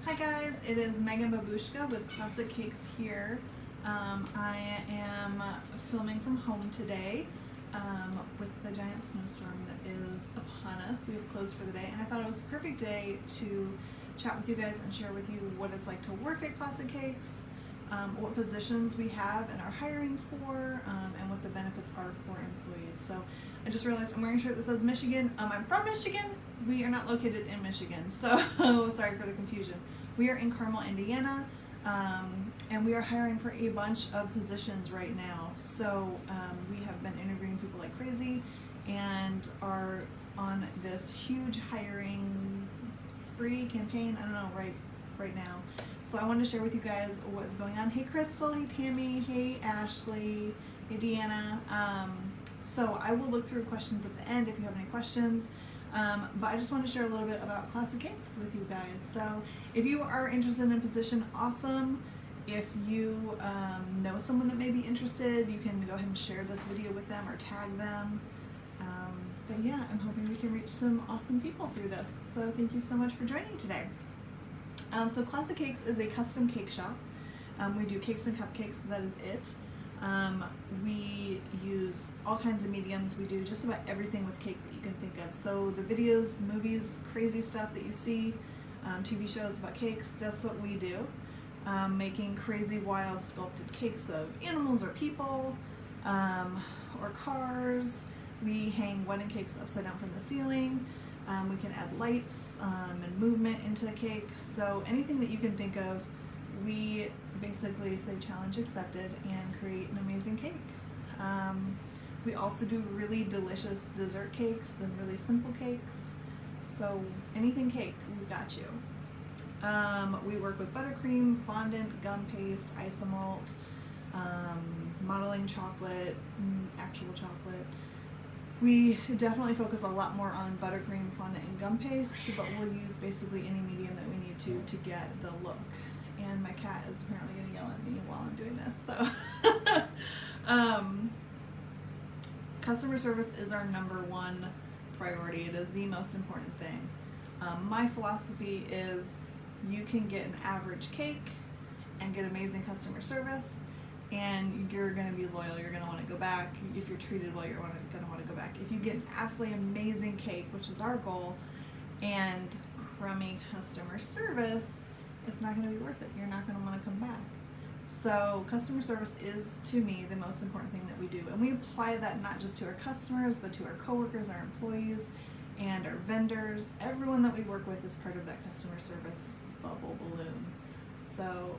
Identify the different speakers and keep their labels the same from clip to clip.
Speaker 1: Hi guys, it is Megan Babushka with Classic Cakes here. I am filming from home today with the giant snowstorm that is upon us. We have closed for the day, and I thought it was a perfect day to chat with you guys and share with you what it's like to work at Classic Cakes, what positions we have and are hiring for, and what the benefits are for employees. So I just realized I'm wearing a shirt that says Michigan. I'm from Michigan. We are not located in Michigan, so sorry for the confusion. We are in Carmel, Indiana, and we are hiring for a bunch of positions right now. So we have been interviewing people like crazy and are on this huge hiring spree campaign, I don't know, right now. So I wanted to share with you guys what's going on. Hey Crystal, hey Tammy, hey Ashley, hey Deanna. So I will look through questions at the end if you have any questions. But I just want to share a little bit about Classic Cakes with you guys. So if you are interested in a position, awesome. If you know someone that may be interested, you can go ahead and share this video with them or tag them. But yeah, I'm hoping we can reach some awesome people through this. So thank you so much for joining today. So Classic Cakes is a custom cake shop. We do cakes and cupcakes, that is it. We use all kinds of mediums. We do just about everything with cake that you can think of. So the videos, movies, crazy stuff that you see, TV shows about cakes, that's what we do. Making crazy, wild, sculpted cakes of animals or people, or cars. We hang wedding cakes upside down from the ceiling. We can add lights and movement into a cake. So anything that you can think of, we basically say challenge accepted and create an amazing cake. We also do really delicious dessert cakes and really simple cakes. So anything cake, we've got you. We work with buttercream, fondant, gum paste, isomalt, modeling chocolate, actual chocolate. We definitely focus a lot more on buttercream, fondant, and gum paste, but we'll use basically any medium that we need to get the look. And my cat is apparently going to yell at me while I'm doing this. So, customer service is our #1 priority. It is the most important thing. My philosophy is you can get an average cake and get amazing customer service, and you're going to be loyal. You're going to want to go back. If you're treated well, you're going to want to go back. If you get an absolutely amazing cake, which is our goal, and crummy customer service, it's not going to be worth it. You're not going to want to come back. So customer service is, to me, the most important thing that we do. And we apply that not just to our customers, but to our coworkers, our employees, and our vendors. Everyone that we work with is part of that customer service bubble balloon. So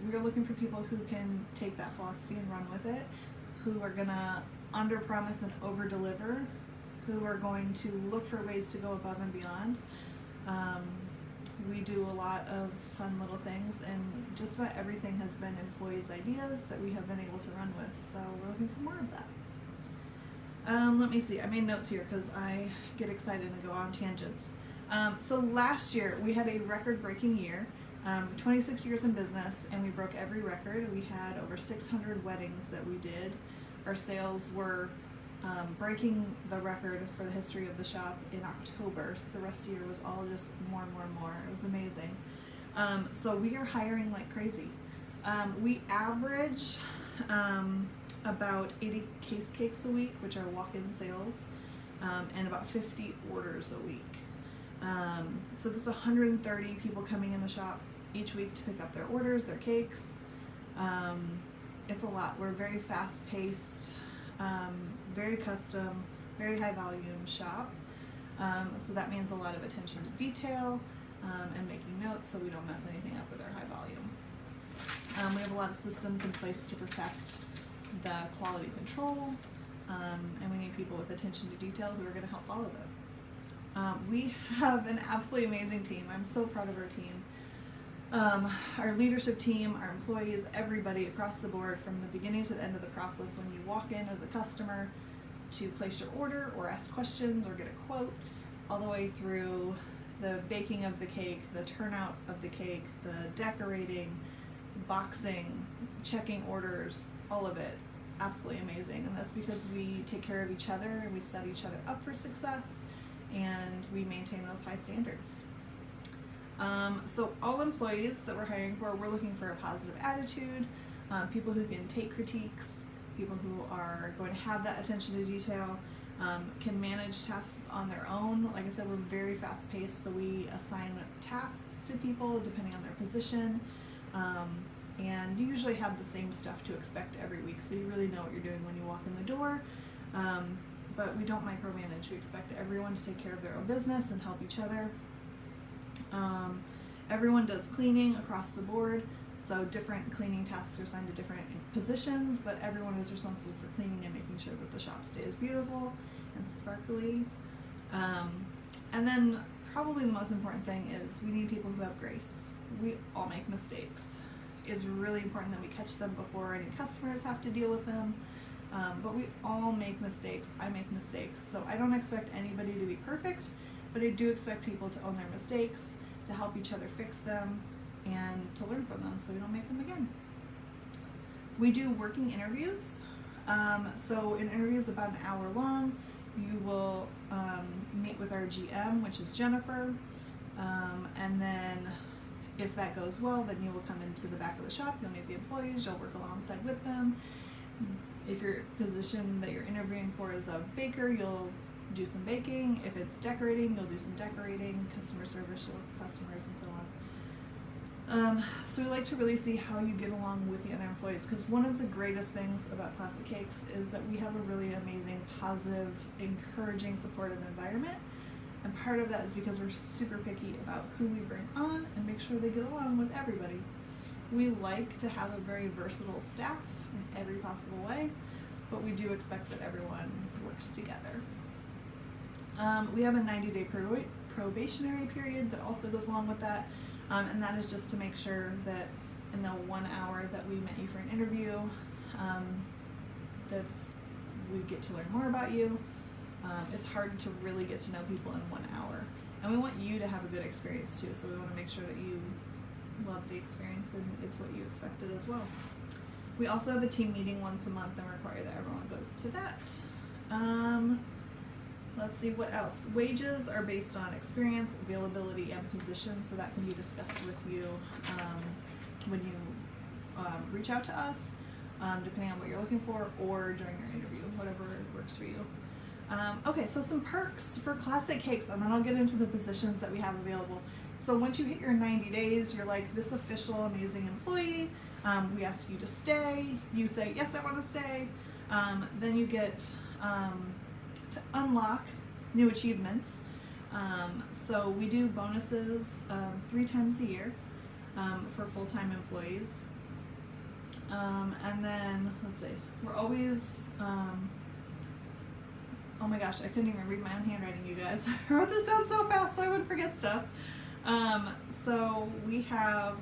Speaker 1: we're looking for people who can take that philosophy and run with it, who are going to under-promise and over-deliver, who are going to look for ways to go above and beyond. We do a lot of fun little things, and just about everything has been employees' ideas that we have been able to run with, so we're looking for more of that. Let me see, I made notes here because I get excited and go on tangents. So last year we had a record-breaking year, 26 years in business, and we broke every record. We had over 600 weddings that we did. Our sales were breaking the record for the history of the shop in October, so the rest of the year was all just more and more and more. It was amazing. So we are hiring like crazy. We average about 80 case cakes a week, which are walk-in sales, and about 50 orders a week. So there's 130 people coming in the shop each week to pick up their orders, their cakes. It's a lot. We're very fast-paced, very custom, very high volume shop. So that means a lot of attention to detail and making notes so we don't mess anything up with our high volume. We have a lot of systems in place to perfect the quality control, and we need people with attention to detail who are going to help follow that. We have an absolutely amazing team. I'm so proud of our team. Our leadership team, our employees, everybody across the board, from the beginning to the end of the process, when you walk in as a customer to place your order or ask questions or get a quote, all the way through the baking of the cake, the turnout of the cake, the decorating, boxing, checking orders, all of it. Absolutely amazing. And that's because we take care of each other and we set each other up for success, and we maintain those high standards. So all employees that we're hiring for, we're looking for a positive attitude, people who can take critiques, people who are going to have that attention to detail, can manage tasks on their own. Like I said, we're very fast paced, so we assign tasks to people depending on their position. And you usually have the same stuff to expect every week, so you really know what you're doing when you walk in the door. But we don't micromanage. We expect everyone to take care of their own business and help each other. Everyone does cleaning across the board, so different cleaning tasks are assigned to different positions, but everyone is responsible for cleaning and making sure that the shop stays beautiful and sparkly. And then probably the most important thing is we need people who have grace. We all make mistakes. It's really important that we catch them before any customers have to deal with them. But we all make mistakes. I make mistakes. So I don't expect anybody to be perfect, but I do expect people to own their mistakes, to help each other fix them, and to learn from them so we don't make them again. We do working interviews. So an interview is about an hour long. You will meet with our GM, which is Jennifer, and then if that goes well, then you will come into the back of the shop, you'll meet the employees, you'll work alongside with them. If your position that you're interviewing for is a baker, you'll do some baking. If it's decorating, you'll do some decorating, customer service, you'll work with customers, and so on. So we like to really see how you get along with the other employees, because one of the greatest things about Classic Cakes is that we have a really amazing, positive, encouraging, supportive environment. And part of that is because we're super picky about who we bring on and make sure they get along with everybody. We like to have a very versatile staff in every possible way, but we do expect that everyone works together. We have a 90-day probationary period that also goes along with that, and that is just to make sure that in the 1 hour that we met you for an interview, that we get to learn more about you. It's hard to really get to know people in 1 hour, and we want you to have a good experience too, so we want to make sure that you love the experience and it's what you expected as well. We also have a team meeting once a month and require that everyone goes to that. Let's see what else. Wages are based on experience, availability, and position, so that can be discussed with you when you reach out to us, depending on what you're looking for, or during your interview, whatever works for you. Okay, so some perks for Classic Cakes, and then I'll get into the positions that we have available. So once you hit your 90 days, you're like this official amazing employee. We ask you to stay. You say, yes, I want to stay. Then you get to unlock new achievements. So we do bonuses 3 times a year for full-time employees. And then, let's see, we're always, oh my gosh, I couldn't even read my own handwriting, you guys. I wrote this down so fast so I wouldn't forget stuff. So we have,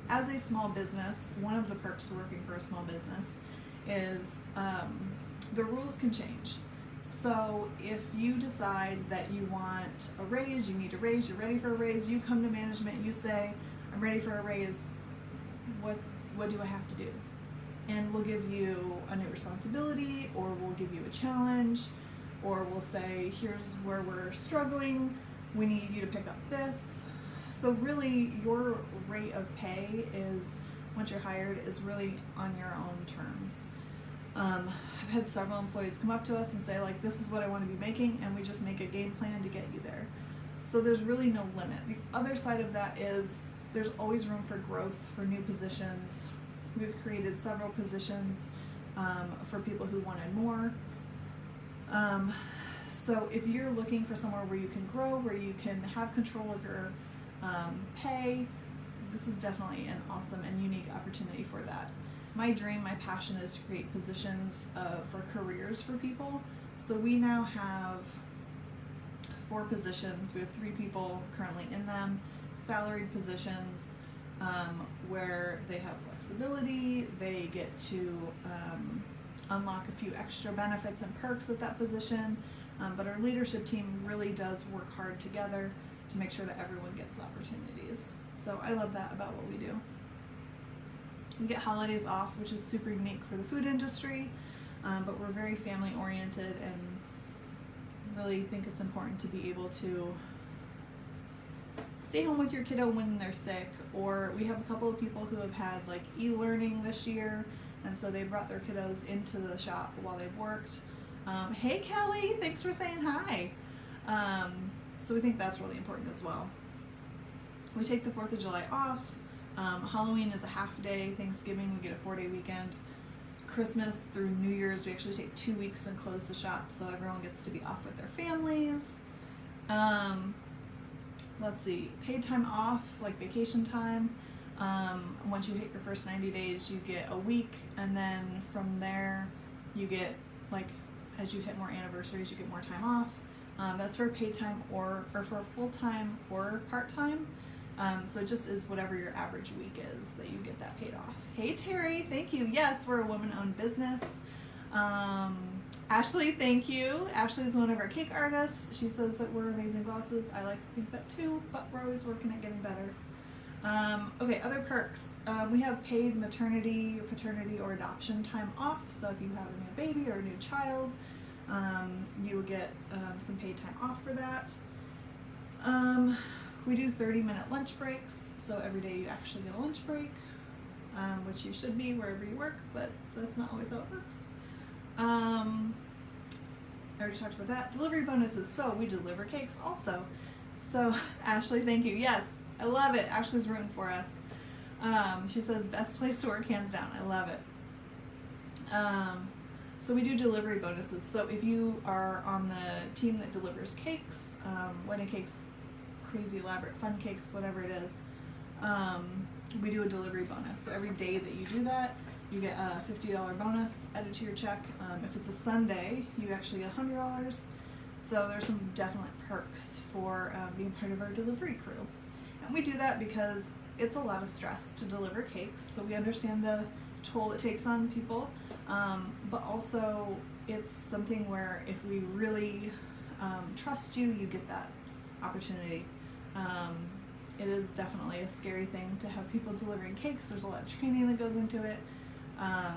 Speaker 1: as a small business, one of the perks of working for a small business is the rules can change. So if you decide that you want a raise, you need a raise, you're ready for a raise, you come to management, you say, I'm ready for a raise, what do I have to do? And we'll give you a new responsibility, or we'll give you a challenge, or we'll say, here's where we're struggling, we need you to pick up this. So really your rate of pay is, once you're hired, is really on your own terms. I've had several employees come up to us and say, like, this is what I want to be making, and we just make a game plan to get you there. So there's really no limit. The other side of that is there's always room for growth for new positions. We've created several positions for people who wanted more. So if you're looking for somewhere where you can grow, where you can have control of your pay, this is definitely an awesome and unique opportunity for that. My dream, my passion is to create positions for careers for people. So we now have 4 positions. We have 3 people currently in them, salaried positions, where they have flexibility, they get to unlock a few extra benefits and perks at that position, but our leadership team really does work hard together to make sure that everyone gets opportunities. So I love that about what we do. We get holidays off, which is super unique for the food industry, but we're very family oriented and really think it's important to be able to stay home with your kiddo when they're sick, or we have a couple of people who have had like e-learning this year, and so they brought their kiddos into the shop while they've worked. Hey Kelly, thanks for saying hi. So we think that's really important as well. We take the 4th of July off. Halloween is a half day. Thanksgiving, we get a 4-day weekend. Christmas through New Year's, we actually take 2 weeks and close the shop so everyone gets to be off with their families. Let's see, paid time off, like vacation time. Once you hit your first 90 days, you get a week, and then from there, you get, like, as you hit more anniversaries, you get more time off. That's for paid time or for full-time or part-time. So it just is whatever your average week is that you get that paid off. Hey Terry, thank you. Yes, we're a woman-owned business. Ashley, thank you. Ashley's one of our cake artists. She says that we're amazing bosses. I like to think that too, but we're always working at getting better. Okay, other perks. We have paid maternity, paternity, or adoption time off. So if you have a new baby or a new child, you will get some paid time off for that. We do 30-minute lunch breaks, so every day you actually get a lunch break, which you should be wherever you work, but that's not always how it works. I already talked about that. Delivery bonuses, so we deliver cakes also. So Ashley, thank you. Yes, I love it. Ashley's rooting for us. She says, best place to work, hands down. I love it. So we do delivery bonuses. So if you are on the team that delivers cakes, wedding cakes, crazy elaborate fun cakes, whatever it is, we do a delivery bonus. So every day that you do that, you get a $50 bonus added to your check. If it's a Sunday, you actually get $100. So there's some definite perks for being part of our delivery crew. And we do that because it's a lot of stress to deliver cakes. So we understand the toll it takes on people, but also it's something where if we really trust you, you get that opportunity. It is definitely a scary thing to have people delivering cakes. There's a lot of training that goes into it. Yeah.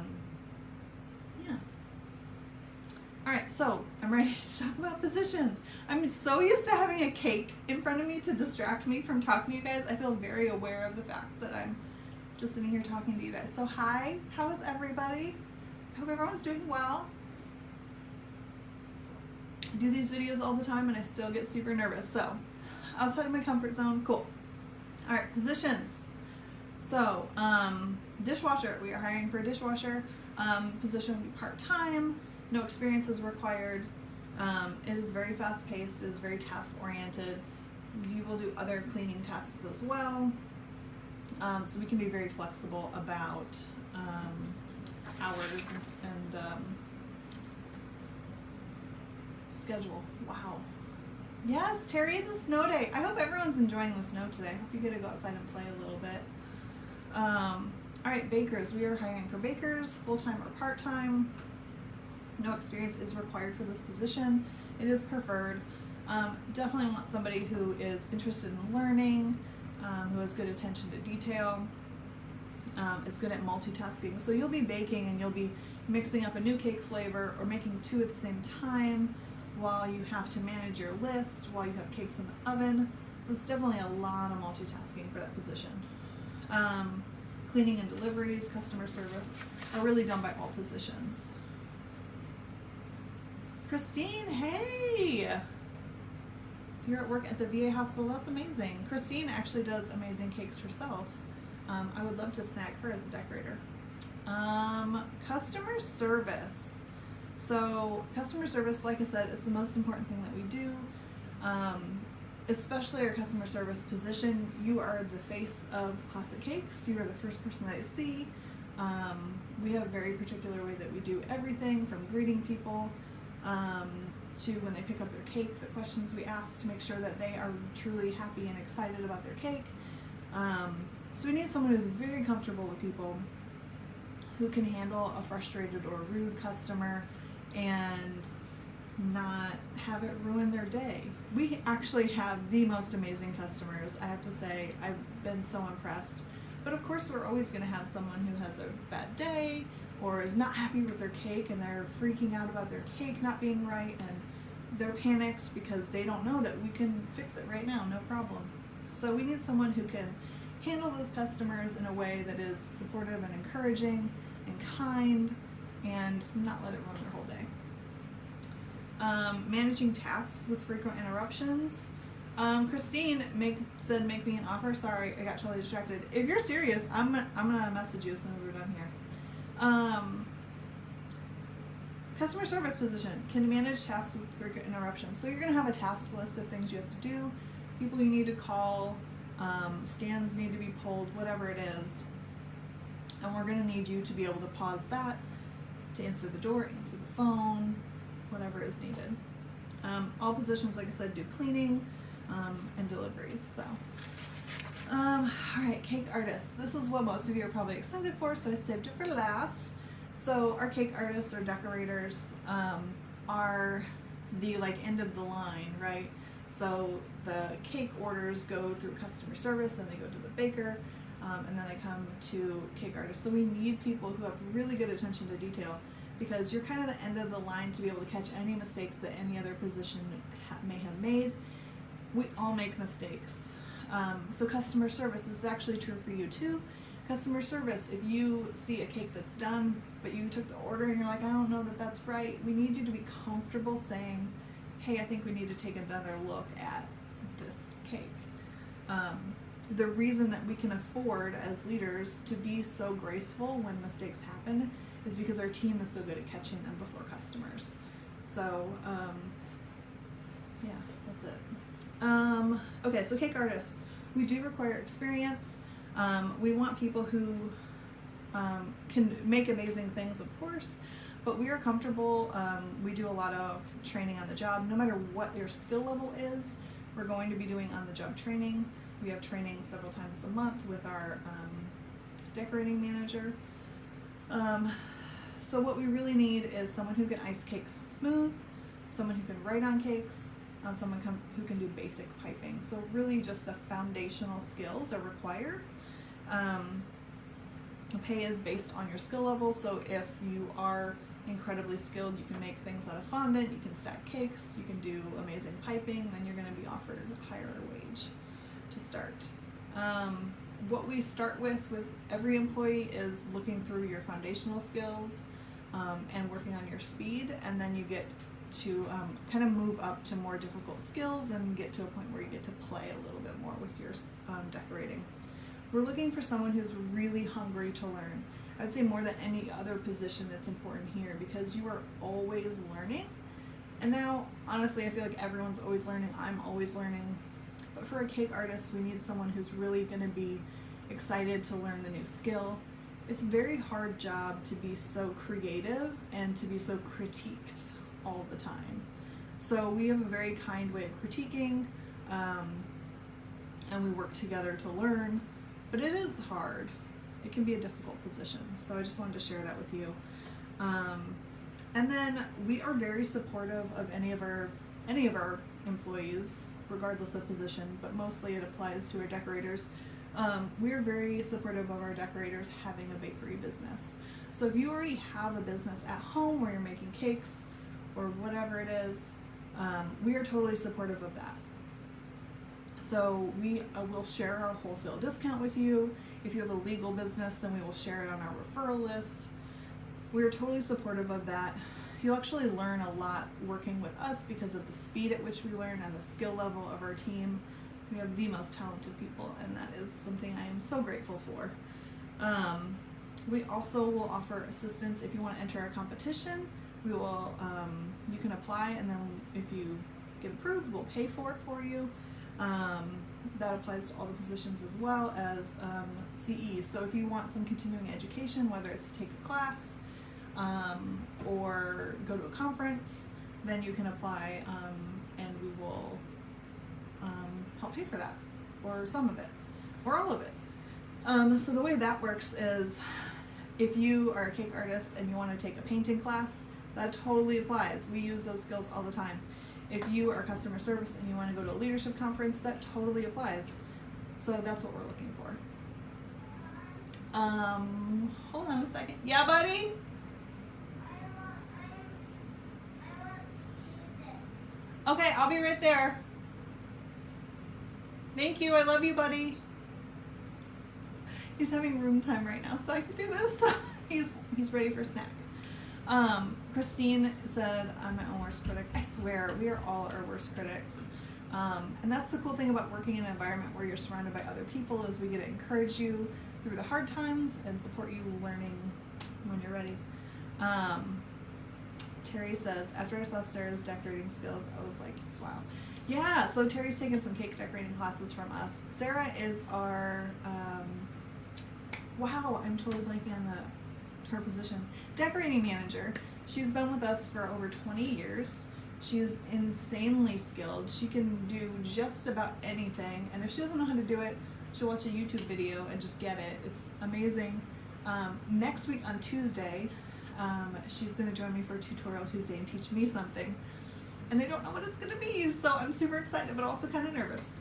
Speaker 1: All right, so I'm ready to talk about positions. I'm so used to having a cake in front of me to distract me from talking to you guys. I feel very aware of the fact that I'm just sitting here talking to you guys. So hi, how is everybody? I hope everyone's doing well. I do these videos all the time and I still get super nervous. So outside of my comfort zone, cool. All right, positions. So dishwasher, we are hiring for a dishwasher. Position will be part-time, no experience is required. It is very fast-paced, it is very task-oriented. You will do other cleaning tasks as well. So we can be very flexible about hours and schedule. Wow. Yes, Terry, it's a snow day. I hope everyone's enjoying the snow today. I hope you get to go outside and play a little bit. All right, bakers. We are hiring for bakers, full-time or part-time. No experience is required for this position. It is preferred. Definitely want somebody who is interested in learning, who has good attention to detail, is good at multitasking. So you'll be baking and you'll be mixing up a new cake flavor or making 2 at the same time while you have to manage your list, while you have cakes in the oven. So it's definitely a lot of multitasking for that position. Cleaning and deliveries, customer service are really done by all positions. Christine, hey! You're at work at the VA hospital, that's amazing. Christine actually does amazing cakes herself. I would love to snag her as a decorator. Customer service. So customer service, like I said, it's the most important thing that we do. Especially our customer service position. You are the face of Classic Cakes. You are the first person that I see. We have a very particular way that we do everything from greeting people to when they pick up their cake, the questions we ask to make sure that they are truly happy and excited about their cake. So we need someone who's very comfortable with people, who can handle a frustrated or rude customer and not have it ruin their day. We actually have the most amazing customers. I have to say, I've been so impressed. But of course, we're always going to have someone who has a bad day or is not happy with their cake and they're freaking out about their cake not being right and they're panicked because they don't know that we can fix it right now, no problem. So we need someone who can handle those customers in a way that is supportive and encouraging and kind and not let it ruin their whole day. Managing tasks with frequent interruptions. Christine said make me an offer. Sorry, I got totally distracted. If you're serious, I'm gonna message you as soon as we're done here. Customer service position can manage tasks with frequent interruptions. So you're gonna have a task list of things you have to do, people you need to call, stands need to be pulled, whatever it is. And we're gonna need you to be able to pause that, to answer the door, answer the phone, whatever is needed. All positions, like I said, do cleaning and deliveries. So, all right, cake artists. This is what most of you are probably excited for, so I saved it for last. So our cake artists or decorators are the end of the line, right? So the cake orders go through customer service, then they go to the baker, and then they come to cake artists. So we need people who have really good attention to detail, because you're kind of the end of the line to be able to catch any mistakes that any other position may have made. We all make mistakes. So customer service is actually true for you too. Customer service, if you see a cake that's done, but you took the order and you're like, I don't know that that's right, we need you to be comfortable saying, hey, I think we need to take another look at this cake. The reason that we can afford as leaders to be so graceful when mistakes happen is because our team is so good at catching them before customers. So, yeah, that's it. Okay, so cake artists, we do require experience. We want people who can make amazing things, of course, but we are comfortable. We do a lot of training on the job. No matter what your skill level is, we're going to be doing on-the-job training. We have training several times a month with our decorating manager. So what we really need is someone who can ice cakes smooth, someone who can write on cakes, and someone who can do basic piping. So really just the foundational skills are required. Pay is based on your skill level, so if you are incredibly skilled, you can make things out of fondant, you can stack cakes, you can do amazing piping, then you're going to be offered a higher wage to start. What we start with every employee is looking through your foundational skills and working on your speed, and then you get to kind of move up to more difficult skills and get to a point where you get to play a little bit more with your decorating. We're looking for someone who's really hungry to learn. I'd say more than any other position that's important here, because you are always learning. And now, honestly, I feel like everyone's always learning. I'm always learning. But for a cake artist, we need someone who's really going to be excited to learn the new skill. It's a very hard job to be so creative and to be so critiqued all the time. So we have a very kind way of critiquing, and we work together to learn. But it is hard. It can be a difficult position. So I just wanted to share that with you. And then we are very supportive of any of our employees, regardless of position, but mostly it applies to our decorators. We are very supportive of our decorators having a bakery business. So if you already have a business at home where you're making cakes or whatever it is, we are totally supportive of that. So we will share our wholesale discount with you. If you have a legal business, then we will share it on our referral list. We are totally supportive of that. You'll actually learn a lot working with us because of the speed at which we learn and the skill level of our team. We have the most talented people, and that is something I am so grateful for. We also will offer assistance if you want to enter a competition. We will, you can apply, and then if you get approved, we'll pay for it for you. That applies to all the positions as well as CE. So if you want some continuing education, whether it's to take a class or go to a conference, then you can apply, and we will help pay for that, or some of it, or all of it. So the way that works is, if you are a cake artist and you want to take a painting class, that totally applies. We use those skills all the time. If you are customer service and you want to go to a leadership conference, that totally applies. So that's what we're looking for. Hold on a second. Yeah, buddy? Okay, I'll be right there. Thank you. I love you, buddy. He's having room time right now, so I can do this. He's ready for snack. Christine said, I'm my own worst critic. I swear, we are all our worst critics. And that's the cool thing about working in an environment where you're surrounded by other people, is we get to encourage you through the hard times and support you learning when you're ready. Terry says, after I saw Sarah's decorating skills, I was like, wow. Yeah, so Terry's taken some cake decorating classes from us. Sarah is our, wow, I'm totally blanking on her position. Decorating manager. She's been with us for over 20 years. She's insanely skilled. She can do just about anything. And if she doesn't know how to do it, she'll watch a YouTube video and just get it. It's amazing. Next week on Tuesday, she's going to join me for a tutorial Tuesday and teach me something. And I don't know what it's going to be, so I'm super excited, but also kind of nervous.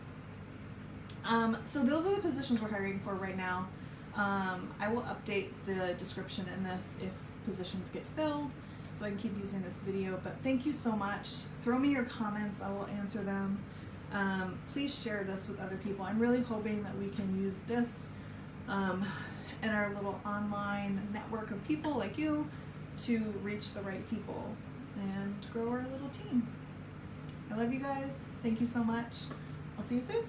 Speaker 1: So those are the positions we're hiring for right now. I will update the description in this if positions get filled, so I can keep using this video. But thank you so much. Throw me your comments. I will answer them. Please share this with other people. I'm really hoping that we can use this and our little online network of people like you to reach the right people and grow our little team. I love you guys. Thank you so much. I'll see you soon.